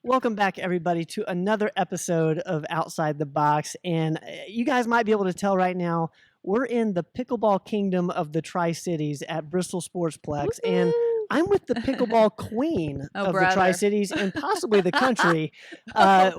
Welcome back, everybody, to another episode of Outside the Box. And you guys might be able to tell right now, we're in the pickleball kingdom of the Tri-Cities at Bristol Sportsplex. Woo-hoo! And I'm with the pickleball queen of the Tri-Cities and possibly the country.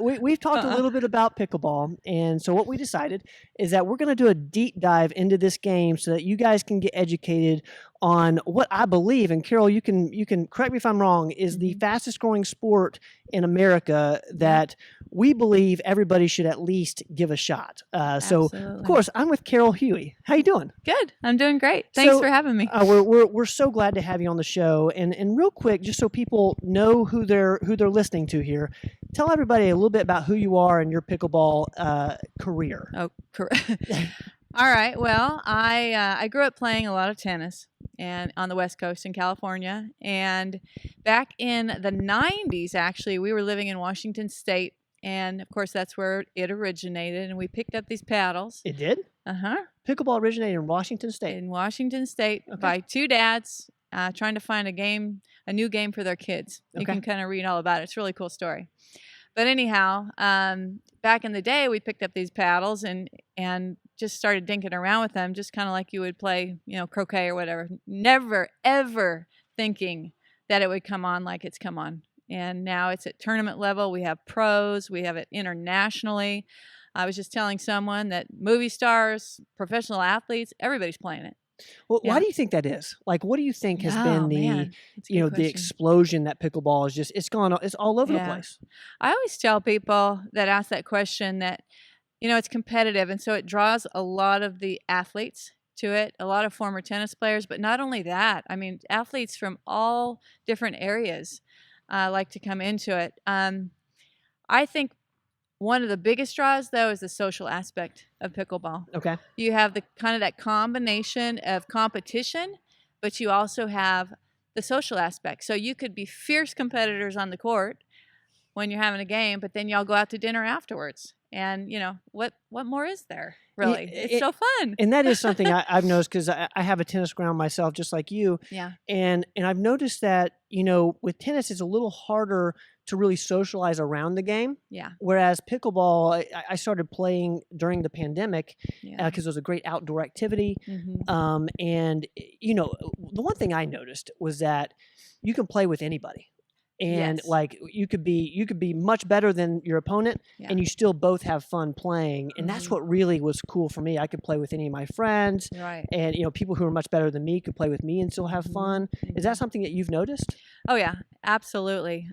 We've talked a little bit about pickleball. And so what we decided is that we're going to do a deep dive into this game so that you guys can get educated on what I believe, and Carol, you can correct me if I'm wrong, is the fastest growing sport in America that we believe everybody should at least give a shot. So, of course, I'm with Carol Huie. How you doing? Good. I'm doing great. Thanks for having me. We're so glad to have you on the show. And real quick, just so people know who they're listening to here, tell everybody a little bit about who you are and your pickleball career. Oh, correct. All right. Well, I grew up playing a lot of tennis and on the West Coast in California. And back in the 90s, actually, we were living in Washington State. And, of course, that's where it originated. And we picked up these paddles. It did? Uh-huh. Pickleball originated in Washington State? In Washington State by two dads trying to find a new game for their kids. You can kind of read all about it. It's a really cool story. But anyhow, back in the day, we picked up these paddles and just started dinking around with them, just kind of like you would play, croquet or whatever. Never, ever thinking that it would come on like it's come on. And now it's at tournament level. We have pros. We have it internationally. I was just telling someone that movie stars, professional athletes, everybody's playing it. Well, why do you think that is? Like, what do you think has been the explosion that pickleball is just, it's all over the place? I always tell people that ask that question that, it's competitive. And so it draws a lot of the athletes to it, a lot of former tennis players. But not only that, I mean, athletes from all different areas like to come into it. I think one of the biggest draws, though, is the social aspect of pickleball. Okay. You have the kind of that combination of competition, but you also have the social aspect. So you could be fierce competitors on the court when you're having a game, but then y'all go out to dinner afterwards. And, what more is there, really? It's so fun. And that is something I've noticed because I have a tennis ground myself, just like you. Yeah. And I've noticed that, with tennis, it's a little harder to really socialize around the game. Yeah. Whereas pickleball, I started playing during the pandemic because it was a great outdoor activity. Mm-hmm. And, the one thing I noticed was that you can play with anybody. And like you could be much better than your opponent and you still both have fun playing. And that's what really was cool for me. I could play with any of my friends. Right. And people who are much better than me could play with me and still have fun. Is that something that you've noticed? Oh yeah, absolutely.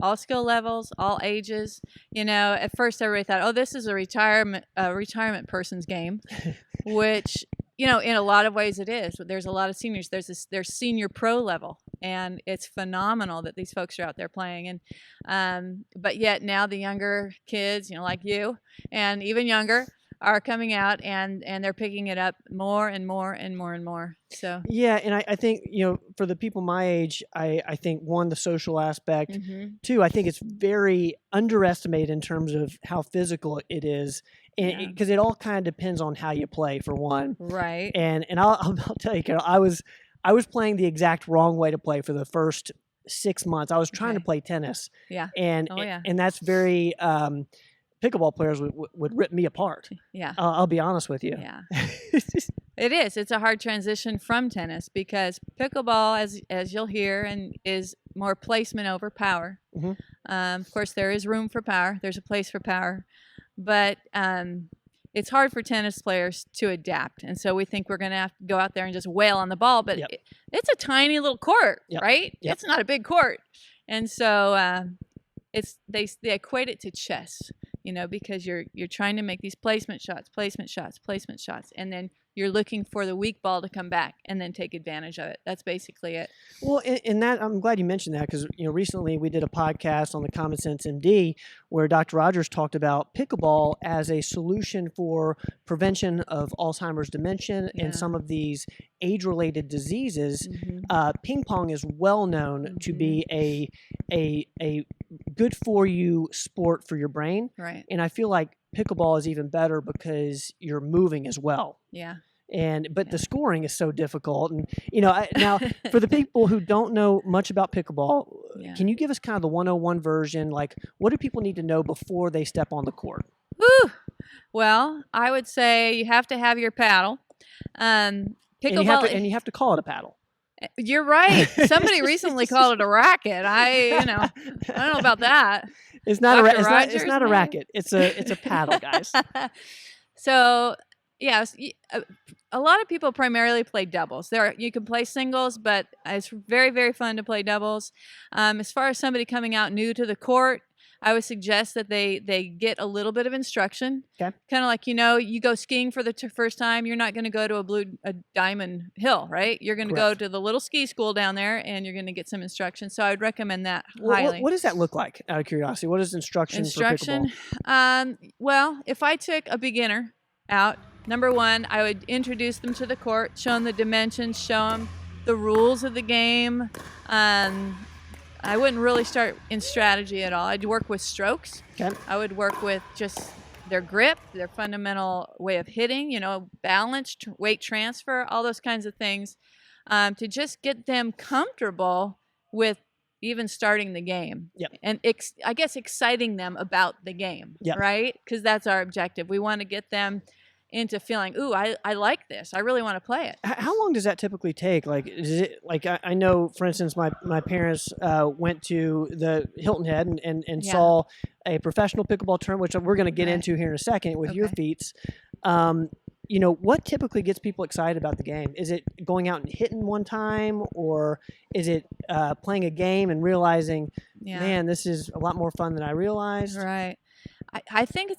All skill levels, all ages. At first everybody thought, oh, this is a retirement person's game, which in a lot of ways it is. There's a lot of seniors. There's senior pro level, and it's phenomenal that these folks are out there playing. And but yet now the younger kids, like you, and even younger, are coming out and they're picking it up more and more and more and more. So yeah, and I think for the people my age, I think one, the social aspect. Mm-hmm. Two, I think it's very underestimated in terms of how physical it is. Because it all kind of depends on how you play, for one. Right. And I'll tell you, Carol, I was playing the exact wrong way to play for the first 6 months. I was trying to play tennis. Yeah. And that's very pickleball players would rip me apart. Yeah. I'll be honest with you. Yeah. It is. It's a hard transition from tennis because pickleball, as you'll hear, is more placement over power. Mm-hmm. Of course, there is room for power. There's a place for power. But it's hard for tennis players to adapt. And so we think we're going to have to go out there and just wail on the ball. But it's a tiny little court, right? Yep. It's not a big court. And so they equate it to chess, because you're trying to make these placement shots. And then you're looking for the weak ball to come back and then take advantage of it. That's basically it. Well, and that I'm glad you mentioned that because recently we did a podcast on the Common Sense MD where Dr. Rogers talked about pickleball as a solution for prevention of Alzheimer's, dementia, and some of these age-related diseases. Mm-hmm. Ping pong is well known to be a good for you sport for your brain. Right. And I feel like pickleball is even better because you're moving as well. Yeah. But the scoring is so difficult. And, now for the people who don't know much about pickleball, can you give us kind of the 101 version? Like, what do people need to know before they step on the court? Woo! Well, I would say you have to have your paddle. Pickleball, and you have to call it a paddle. You're right. Somebody recently called it a racket. I don't know about that. It's not it's not a racket. It's a paddle, guys. So, yes, a lot of people primarily play doubles. You can play singles, but it's very, very fun to play doubles. As far as somebody coming out new to the court, I would suggest that they get a little bit of instruction. Okay. Kind of like, you go skiing for the first time. You're not going to go to a diamond hill, right? You're going to go to the little ski school down there, and you're going to get some instruction. So I would recommend that highly. What does that look like, out of curiosity? What is instruction for pickleball? Well, if I took a beginner out, number one, I would introduce them to the court, show them the dimensions, show them the rules of the game. I wouldn't really start in strategy at all. I'd work with strokes. Okay. I would work with just their grip, their fundamental way of hitting, balance, weight transfer, all those kinds of things, to just get them comfortable with even starting the game. Yep. And I guess exciting them about the game, yep. right? Because that's our objective. We want to get them into feeling, ooh, I like this. I really want to play it. How long does that typically take? Like, is it like I know, for instance, my parents went to the Hilton Head and saw a professional pickleball tournament, which we're going to get into here in a second with your feats. What typically gets people excited about the game? Is it going out and hitting one time, or is it playing a game and realizing, man, this is a lot more fun than I realized? Right. I think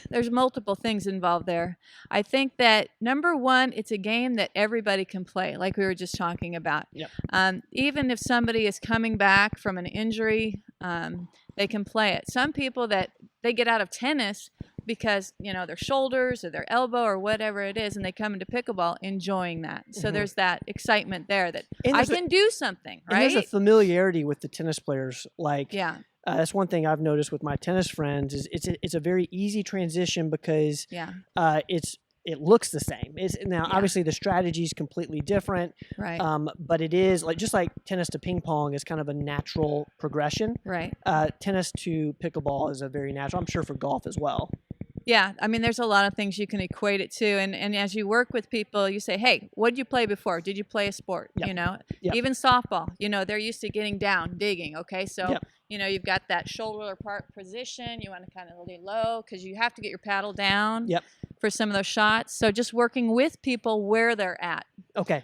there's multiple things involved there. I think that, number one, it's a game that everybody can play, like we were just talking about. Yep. Even if somebody is coming back from an injury, they can play it. Some people that they get out of tennis because, their shoulders or their elbow or whatever it is, and they come into pickleball enjoying that. So there's that excitement there that I can do something, right? And there's a familiarity with the tennis players. Like, yeah. That's one thing I've noticed with my tennis friends is it's a very easy transition because it looks the same. Obviously the strategy is completely different, right? But it is just like tennis to ping pong is kind of a natural progression, right? Tennis to pickleball is a very natural. I'm sure for golf as well. Yeah, I mean, there's a lot of things you can equate it to, and as you work with people, you say, hey, what did you play before? Did you play a sport? Yep. Even softball, they're used to getting down, digging, okay? So, you've got that shoulder part position. You want to kind of lay low because you have to get your paddle down for some of those shots. So just working with people where they're at. Okay,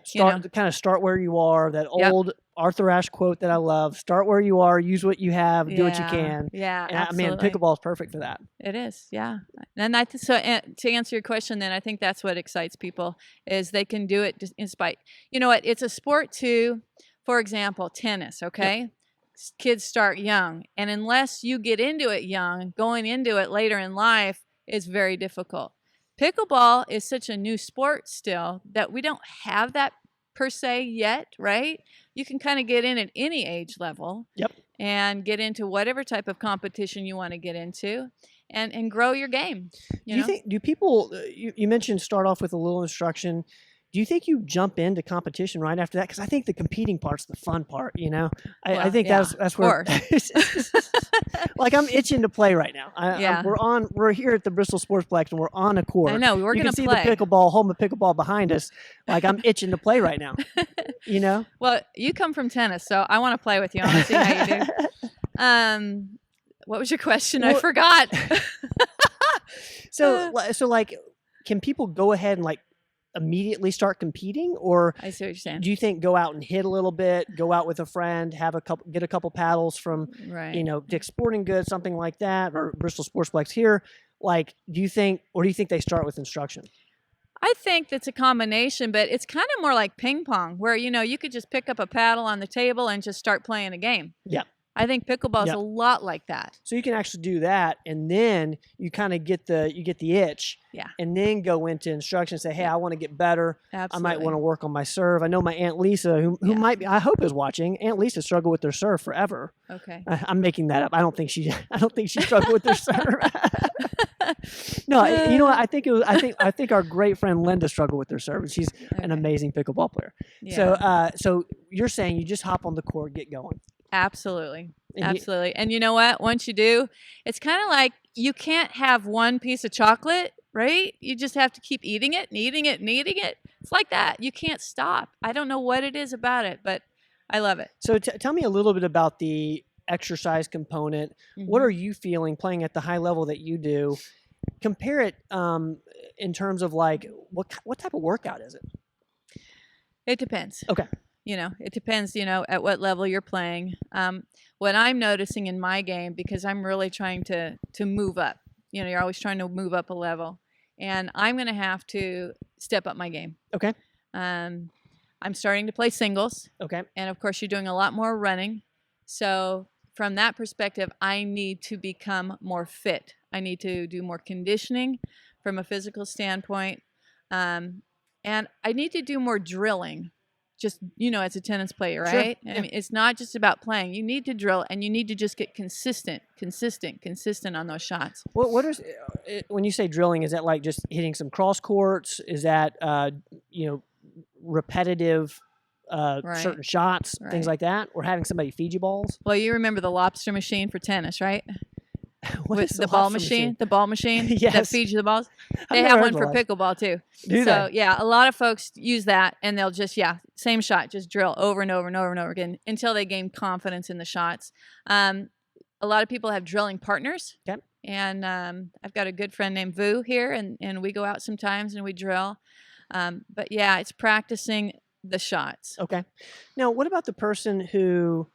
start where you are, that old Arthur Ashe quote that I love, start where you are, use what you have, do what you can. Yeah, and absolutely. Pickleball is perfect for that. It is, yeah. And to answer your question then, I think that's what excites people is they can do it just in spite. You know what, it's a sport too, for example, tennis, okay? Yep. Kids start young, and unless you get into it young, going into it later in life is very difficult. Pickleball is such a new sport still that we don't have that per se yet, right? You can kind of get in at any age level and get into whatever type of competition you want to get into and grow your game. Do people, you mentioned start off with a little instruction. Do you think you jump into competition right after that? Because I think the competing part's the fun part, I think that's where like I'm itching to play right now. We're here at the Bristol Sportsplex and we're on a court. I know, we're going to play. You can see the home of pickleball behind us. Like I'm itching to play right now, Well, you come from tennis, so I want to play with you. I want to see how you do. What was your question? I forgot. So like, can people go ahead and like immediately start competing, or I see what you're saying. Do you think go out and hit a little bit, go out with a friend, get a couple paddles from Dick's Sporting Goods, something like that, or Bristol Sportsplex here? Like, do you think they start with instruction? I think that's a combination, but it's kind of more like ping pong, where you could just pick up a paddle on the table and just start playing a game. Yeah. I think pickleball is a lot like that. So you can actually do that, and then you kind of get the itch, and then go into instruction and say, hey, I want to get better. Absolutely. I might want to work on my serve. I know my Aunt Lisa, who might be, I hope is watching. Aunt Lisa struggled with their serve forever. Okay. I'm making that up. I don't think she struggled with their serve. No, you know what? I think our great friend Linda struggled with her serve, and she's an amazing pickleball player. Yeah. So you're saying you just hop on the court, get going. Absolutely. Absolutely. And you know what? Once you do, it's kind of like you can't have one piece of chocolate, right? You just have to keep eating it and eating it and eating it. It's like that. You can't stop. I don't know what it is about it, but I love it. So tell me a little bit about the exercise component. What are you feeling playing at the high level that you do? Compare it in terms of like what type of workout is it? It depends. Okay. It depends, at what level you're playing. What I'm noticing in my game, because I'm really trying to move up, you're always trying to move up a level, and I'm going to have to step up my game. Okay. I'm starting to play singles. Okay. And of course, you're doing a lot more running. So from that perspective, I need to become more fit. I need to do more conditioning from a physical standpoint. And I need to do more drilling. Just, as a tennis player, right? Sure. I mean, it's not just about playing. You need to drill, and you need to just get consistent on those shots. What is, when you say drilling, is that like just hitting some cross courts? Is that, repetitive certain shots, things like that? Or having somebody feed you balls? Well, you remember the lobster machine for tennis, right? With the ball machine? The ball machine yes. that feeds you the balls. They have one for pickleball too. Do so they? A lot of folks use that, and they'll just same shot, just drill over and over and over and over again until they gain confidence in the shots. A lot of people have drilling partners. Okay. And I've got a good friend named Vu here, and we go out sometimes and we drill. But it's practicing the shots. Okay. Now, what about the person who,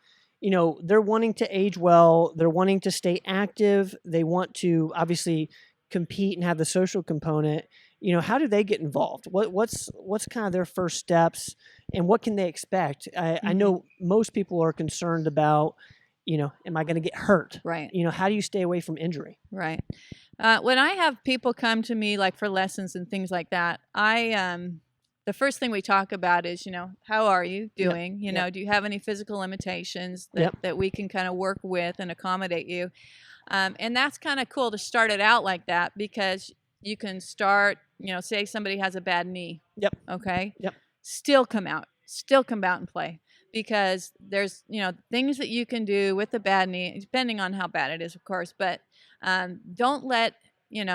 they're wanting to age well, they're wanting to stay active, they want to obviously compete and have the social component. How do they get involved? What's kind of their first steps, and what can they expect? I know most people are concerned about, am I going to get hurt? Right. How do you stay away from injury? Right. When I have people come to me like for lessons and things like that, the first thing we talk about is, how are you doing? Do you have any physical limitations that we can kind of work with and accommodate you? And that's kind of cool to start it out like that, because you can start, say somebody has a bad knee. Yep. Okay. Yep. Still come out and play, because there's, things that you can do with the bad knee, depending on how bad it is, of course, but don't let,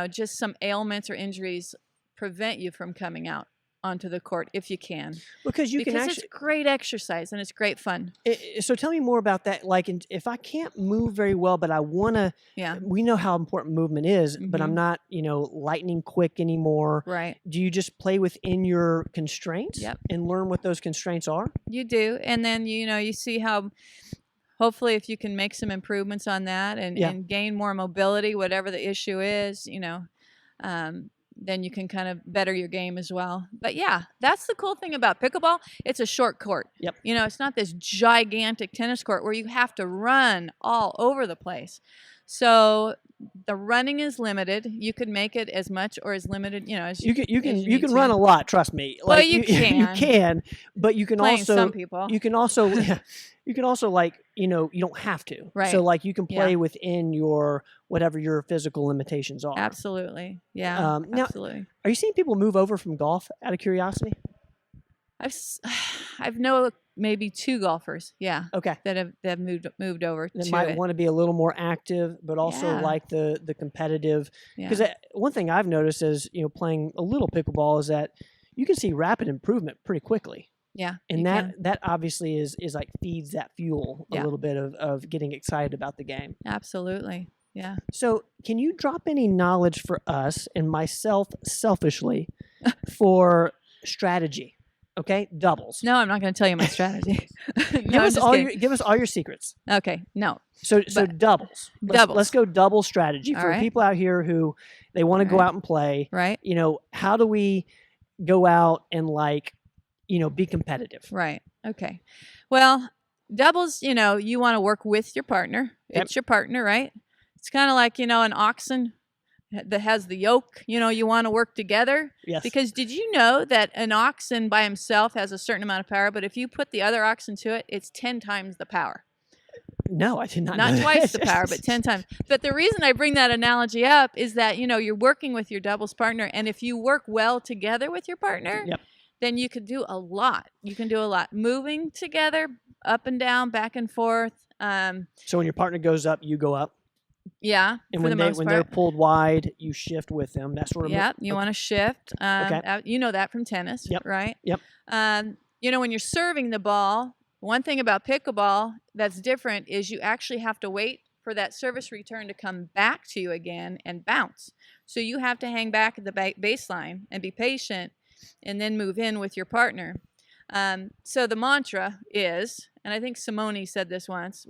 just some ailments or injuries prevent you from coming out onto the court if you can, because it's great exercise and it's great fun. So tell me more about that. Like, if I can't move very well, but I want to, we know how important movement is, but I'm not, lightning quick anymore. Right. Do you just play within your constraints and learn what those constraints are? You do. And then, you see how, hopefully if you can make some improvements on that and gain more mobility, whatever the issue is, then you can kind of better your game as well. But that's the cool thing about pickleball. It's a short court. Yep. It's not this gigantic tennis court where you have to run all over the place. So the running is limited. You could make it as much or as limited, as you can run a lot. Trust me. Well, you can, but you can Playing also some people. You can also like you don't have to. Right. So like you can play within your whatever your physical limitations are. Absolutely. Yeah. Absolutely. Now, are you seeing people move over from golf out of curiosity? I've known maybe 2 golfers, okay, that have moved over. That might want to be a little more active, but also like the competitive. Because one thing I've noticed is playing a little pickleball is that you can see rapid improvement pretty quickly. Yeah, and that obviously is like feeds that fuel a little bit of getting excited about the game. Absolutely, yeah. So can you drop any knowledge for us and myself selfishly for strategy? Okay, doubles. No, I'm not going to tell you my strategy. Give us all your secrets. Okay, no. So doubles. Let's go double strategy for people out here who they want to go out and play. Right. How do we go out and be competitive? Right. Okay. Well, doubles, you want to work with your partner. Yep. It's your partner, right? It's kind of like, an oxen that has the yoke, you want to work together. Yes. Because did you know that an oxen by himself has a certain amount of power, but if you put the other oxen to it, it's 10 times the power. No, I did not know Not that. twice the power, but 10 times. But the reason I bring that analogy up is that, you're working with your doubles partner, and if you work well together with your partner, Yep. then you could do a lot. You can do a lot. Moving together, up and down, back and forth. So when your partner goes up, you go up. Yeah. And when they're pulled wide, you shift with them. That sort of. Yeah, you want to shift. Okay. You know that from tennis, Yep. right? Yep. When you're serving the ball, one thing about pickleball that's different is you actually have to wait for that service return to come back to you again and bounce. So you have to hang back at the baseline and be patient and then move in with your partner. So the mantra is, and I think Simone said this once,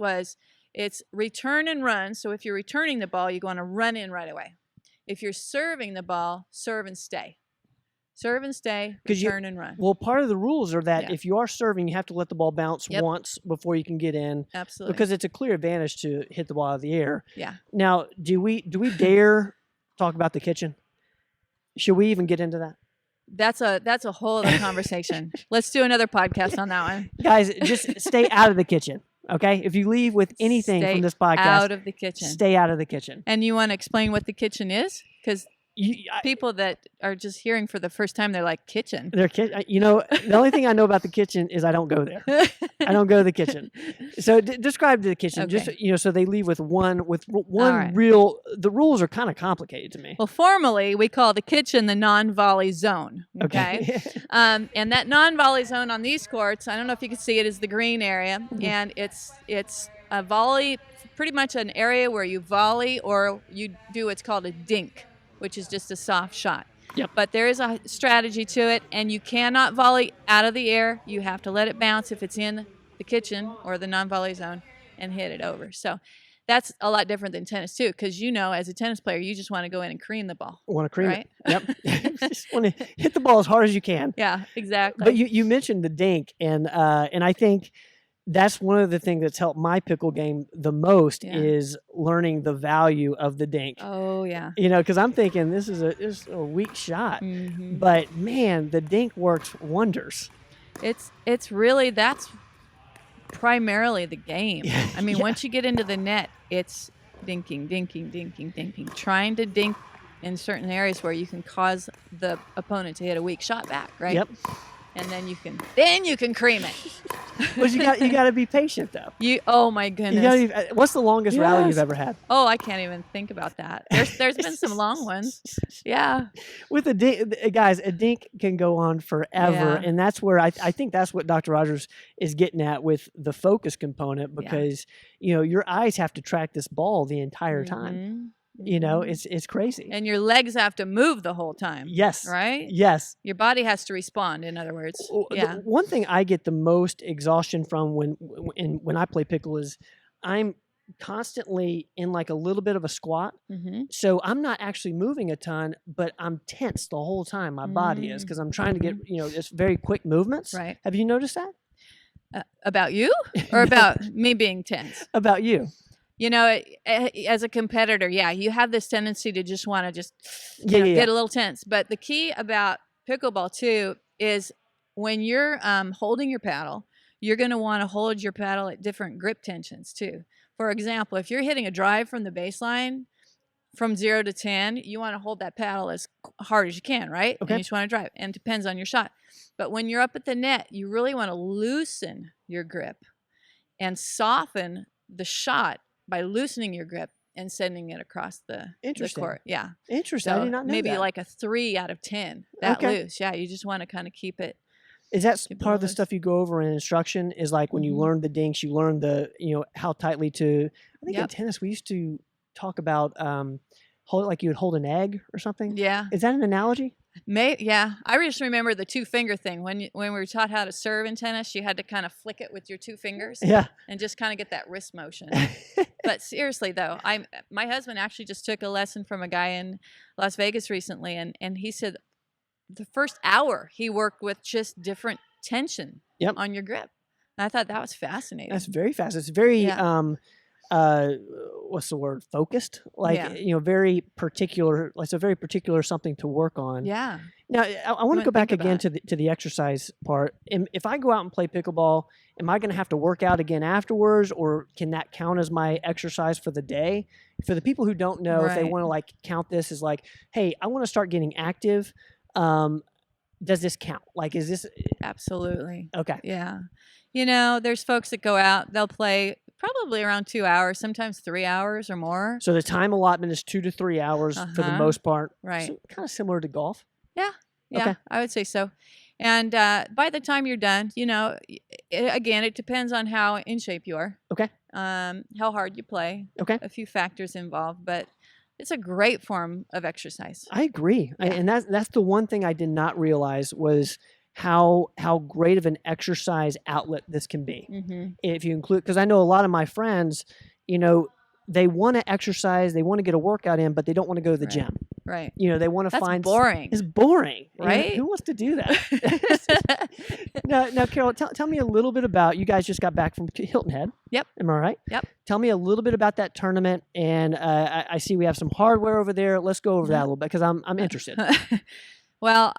it's return and run. So if you're returning the ball, you're going to run in right away. If you're serving the ball, serve and stay. Serve and stay, return and run. Well, part of the rules are that if you are serving, you have to let the ball bounce once before you can get in. Absolutely. Because it's a clear advantage to hit the ball out of the air. Yeah. Now, do we dare talk about the kitchen? Should we even get into that? That's a whole other conversation. Let's do another podcast on that one. Guys, just stay out of the kitchen. Okay? If you leave with anything from this podcast, out of the kitchen. Stay out of the kitchen. And you want to explain what the kitchen is? Because people that are just hearing for the first time, they're like, kitchen. The only thing I know about the kitchen is I don't go there. I don't go to the kitchen. So describe the kitchen. Okay. Just so they leave with one right. real. The rules are kind of complicated to me. Well, formally we call the kitchen the non-volley zone. Okay. And that non-volley zone on these courts, I don't know if you can see it, is the green area, and it's a volley, pretty much an area where you volley or you do what's called a dink, which is just a soft shot. Yep. But there is a strategy to it, and you cannot volley out of the air. You have to let it bounce if it's in the kitchen or the non-volley zone and hit it over. So that's a lot different than tennis, too, because, as a tennis player, you just want to go in and cream the ball. Want to cream right? it. Yep. Just want to hit the ball as hard as you can. Yeah, exactly. But you mentioned the dink, and I think that's one of the things that's helped my pickle game the most is learning the value of the dink. Oh, yeah. Because I'm thinking this is a weak shot. Mm-hmm. But, man, the dink works wonders. It's really, that's primarily the game. I mean, once you get into the net, it's dinking, trying to dink in certain areas where you can cause the opponent to hit a weak shot back, right? Yep. And then you can cream it. But you got to be patient though. Oh my goodness. What's the longest rally you've ever had? Oh, I can't even think about that. There's been some long ones. Yeah. With a dink, guys, a dink can go on forever, and that's where I think that's what Dr. Rogers is getting at with the focus component, because your eyes have to track this ball the entire time. It's crazy. And your legs have to move the whole time. Yes. Right? Yes. Your body has to respond, in other words. The one thing I get the most exhaustion from when I play pickle is I'm constantly in like a little bit of a squat. Mm-hmm. So I'm not actually moving a ton, but I'm tense the whole time. My body is, because I'm trying to get, it's very quick movements. Right. Have you noticed that? About you or about me being tense? About you. As a competitor, you have this tendency to just want to get a little tense. But the key about pickleball, too, is when you're holding your paddle, you're going to want to hold your paddle at different grip tensions, too. For example, if you're hitting a drive from the baseline from 0 to 10, you want to hold that paddle as hard as you can, right? Okay. And you just want to drive. And it depends on your shot. But when you're up at the net, you really want to loosen your grip and soften the shot by loosening your grip and sending it across the court. Yeah. Interesting. So I did not know maybe that. like a 3 out of 10. That loose. Yeah. You just want to kind of keep it. Is that part of the stuff you go over in instruction? Is like when you learn the dinks, you learn the, how tightly to, I think in tennis, we used to talk about like you would hold an egg or something. Yeah. Is that an analogy? Yeah. I just remember the 2-finger thing. When we were taught how to serve in tennis, you had to kind of flick it with your 2 fingers. Yeah. And just kind of get that wrist motion. But seriously, though, my husband actually just took a lesson from a guy in Las Vegas recently, and he said the first hour he worked with just different tension on your grip. I thought that was fascinating. That's very fast. It's very what's the word? Focused, like very particular. It's a very particular something to work on. Yeah. Now I want to go back again to the exercise part. If I go out and play pickleball, am I going to have to work out again afterwards, or can that count as my exercise for the day? For the people who don't know, if they want to like count this as like, hey, I want to start getting active. Does this count? Like, is this absolutely okay? Yeah. There's folks that go out, they'll play probably around 2 hours, sometimes 3 hours or more. So the time allotment is 2 to 3 hours for the most part. Right. So kind of similar to golf. Yeah. Yeah. Okay. I would say so. And by the time you're done, again, it depends on how in shape you are. Okay. How hard you play. Okay. A few factors involved, but it's a great form of exercise. I agree. Yeah. And that's the one thing I did not realize was how great of an exercise outlet this can be. Mm-hmm. If you include, because I know a lot of my friends, they want to exercise, they want to get a workout in, but they don't want to go to the gym. Right. They want to find boring. It's boring, right? Who wants to do that? Now, Carol, tell me a little bit about. You guys just got back from Hilton Head. Yep. Am I right? Yep. Tell me a little bit about that tournament, and I see we have some hardware over there. Let's go over that a little bit because I'm interested. Well,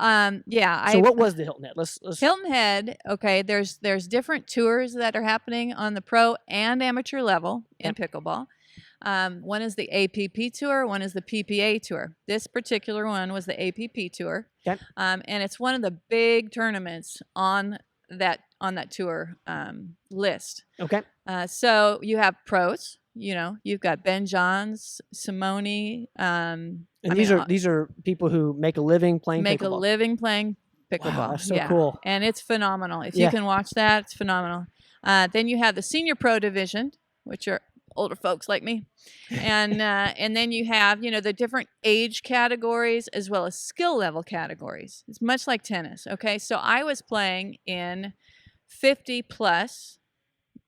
yeah. So what was the Hilton Head? Let's Hilton Head. Okay, there's different tours that are happening on the pro and amateur level in pickleball. One is the APP tour, one is the PPA tour. This particular one was the APP tour. Okay. And it's one of the big tournaments on that tour list. Okay. So you have pros. You've got Ben Johns, Simone. And these are people who make a living playing pickleball. Wow, that's so cool. And it's phenomenal. If you can watch that, it's phenomenal. Then you have the senior pro division, which are older folks like me, and then you have the different age categories as well as skill level categories. It's much like tennis. Okay, so I was playing in 50 plus.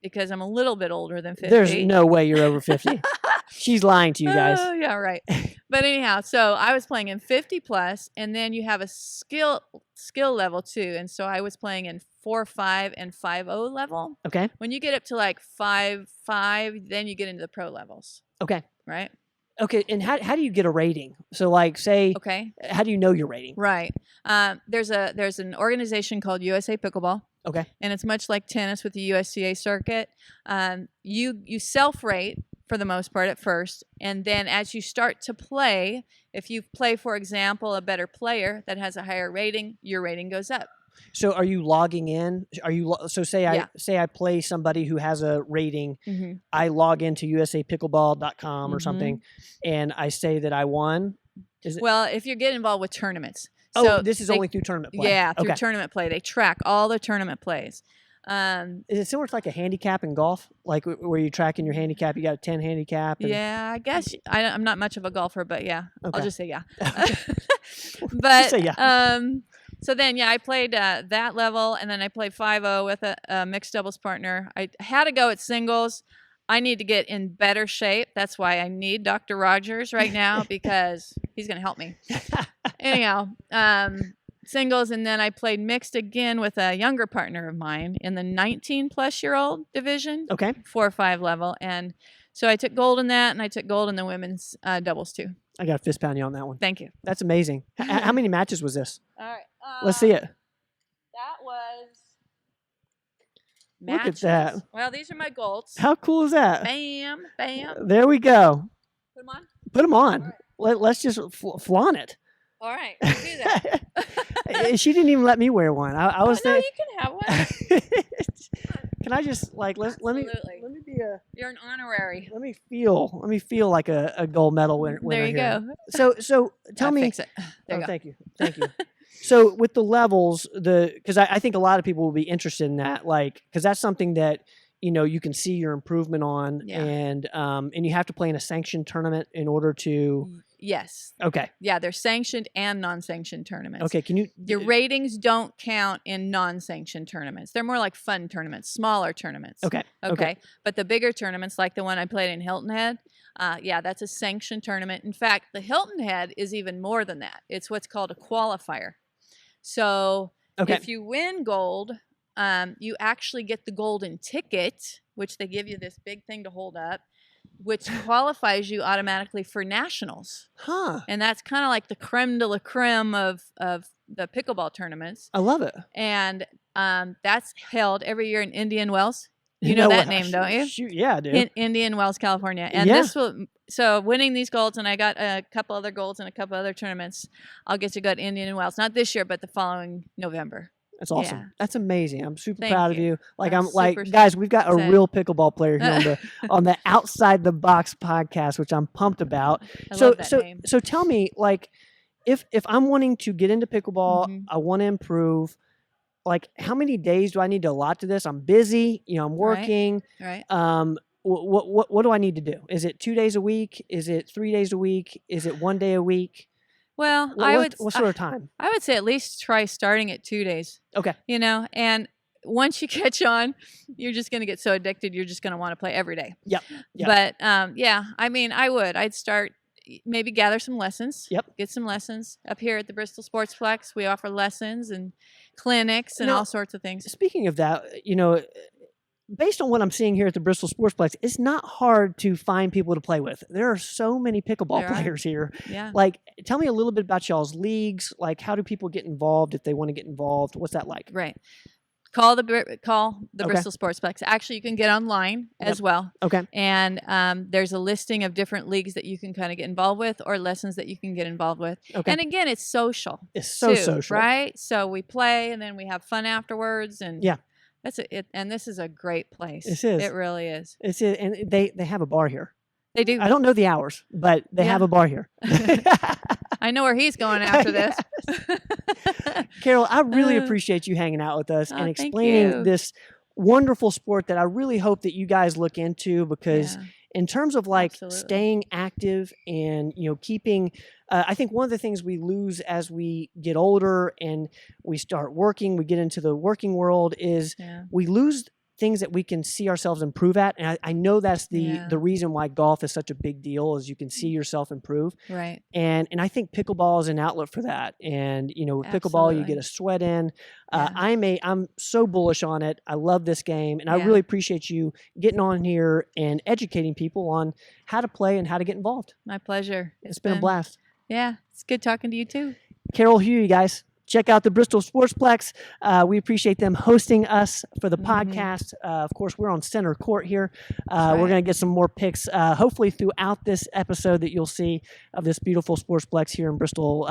Because I'm a little bit older than 50. There's no way you're over 50. She's lying to you guys. Oh, yeah, right. But anyhow, so I was playing in 50 plus, and then you have a skill level too. And so I was playing in 4-5 and 5-0 level. Okay. When you get up to like 5-5, then you get into the pro levels. Okay. Right. Okay, and how do you get a rating? So like say, how do you know your rating? Right. There's an organization called USA Pickleball. Okay. And it's much like tennis with the USCA circuit. You self-rate for the most part at first, and then as you start to play, if you play, for example, a better player that has a higher rating, your rating goes up. So are you logging in? Say I play somebody who has a rating. Mm-hmm. I log into usapickleball.com or something, and I say that I won. Well, if you get involved with tournaments. So this is only through tournament play? Yeah, through tournament play. They track all the tournament plays. Is it similar to like a handicap in golf? Like where you're tracking your handicap, you got a 10 handicap? Yeah, I guess. I'm not much of a golfer, but yeah. Okay. I'll just say yeah. But just say yeah. So then, I played that level, and then I played 5-0 with a mixed doubles partner. I had to go at singles. I need to get in better shape. That's why I need Dr. Rogers right now because he's going to help me. Anyhow, singles, and then I played mixed again with a younger partner of mine in the 19-plus-year-old division. Okay. 4-5 level. And so I took gold in that, and I took gold in the women's doubles too. I got to fist pound you on that one. Thank you. That's amazing. How many matches was this? All right. Let's see it. That was... Matches. Look at that. Well, these are my golds. How cool is that? Bam, bam. There we go. Put them on? Put them on. Right. Let's just flaunt it. All right, let's do that. She didn't even let me wear one. I was no, you can have one. Can I just let me be a... You're an honorary. Let me feel like a gold medal winner. There you here. go. So tell me. Fix it. There you go. Thank you. So with the levels, because I think a lot of people will be interested in that, because that's something that you can see your improvement on, and you have to play in a sanctioned tournament in order to. Yes. Okay. Yeah, they're sanctioned and non-sanctioned tournaments. Okay, can you... Your ratings don't count in non-sanctioned tournaments. They're more like fun tournaments, smaller tournaments. Okay. But the bigger tournaments, like the one I played in Hilton Head, that's a sanctioned tournament. In fact, the Hilton Head is even more than that. It's what's called a qualifier. So if you win gold, you actually get the golden ticket, which they give you this big thing to hold up, which qualifies you automatically for nationals. Huh. And that's kind of like the creme de la creme of the pickleball tournaments. I love it. And that's held every year in Indian Wells. You know that name, don't you? Shoot, yeah, I do. In Indian Wells, California. And this will, so winning these golds, and I got a couple other golds in a couple other tournaments, I'll get to go to Indian Wells. Not this year, but the following November. That's awesome. Yeah. That's amazing. I'm super Thank proud you. of you. Like I'm I'm like, guys, we've got a real pickleball player here on the on the Outside the Box podcast, which I'm pumped about. I love that name. So tell me, like, if I'm wanting to get into pickleball, I want to improve. Like, how many days do I need to allot to this? I'm busy. You know, I'm working. Right. What do I need to do? Is it 2 days a week? Is it 3 days a week? Is it 1 day a week? Well, what sort of time? I would say at least try starting at 2 days. Okay. You know, and once you catch on, you're just going to get so addicted. You're just going to want to play every day. Yep. But yeah, I mean, I'd start, maybe gather some lessons. Yep. Get some lessons up here at the Bristol Sportsplex. We offer lessons and clinics and all sorts of things. Speaking of that, you know, based on what I'm seeing here at the Bristol Sportsplex, it's not hard to find people to play with. There are so many pickleball players here. Yeah. Like, tell me a little bit about y'all's leagues. Like, how do people get involved if they want to get involved? What's that like? Right. Call the Bristol Sportsplex. Actually, you can get online as well. Okay. And there's a listing of different leagues that you can kind of get involved with, or lessons that you can get involved with. Okay. And again, it's social. It's so social, right? So we play, and then we have fun afterwards, and yeah. That's it. And this is a great place. It is. It really is. It's it, and they have a bar here. They do. I don't know the hours, but they have a bar here. I know where he's going after this. Carol, I really appreciate you hanging out with us and explaining this wonderful sport that I really hope that you guys look into, because in terms of like staying active and, you know, keeping, I think one of the things we lose as we get older and we start working, we get into the working world, is we lose things that we can see ourselves improve at. And I know that's the reason why golf is such a big deal, is you can see yourself improve. Right. And I think pickleball is an outlet for that. And, you know, with pickleball, you get a sweat in. I'm so bullish on it. I love this game. And I really appreciate you getting on here and educating people on how to play and how to get involved. My pleasure. It's been a blast. Yeah. It's good talking to you too. Carol Huie, guys. Check out the Bristol Sportsplex. We appreciate them hosting us for the podcast. Of course, we're on center court here. We're going to get some more pics, hopefully throughout this episode, that you'll see of this beautiful Sportsplex here in Bristol,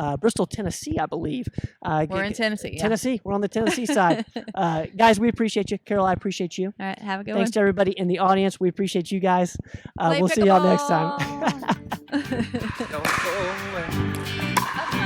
Tennessee, I believe. We're in Tennessee. Tennessee. We're on the Tennessee side. Guys, we appreciate you. Carol, I appreciate you. All right, have a good one. Thanks to everybody in the audience. We appreciate you guys. We'll see y'all next time.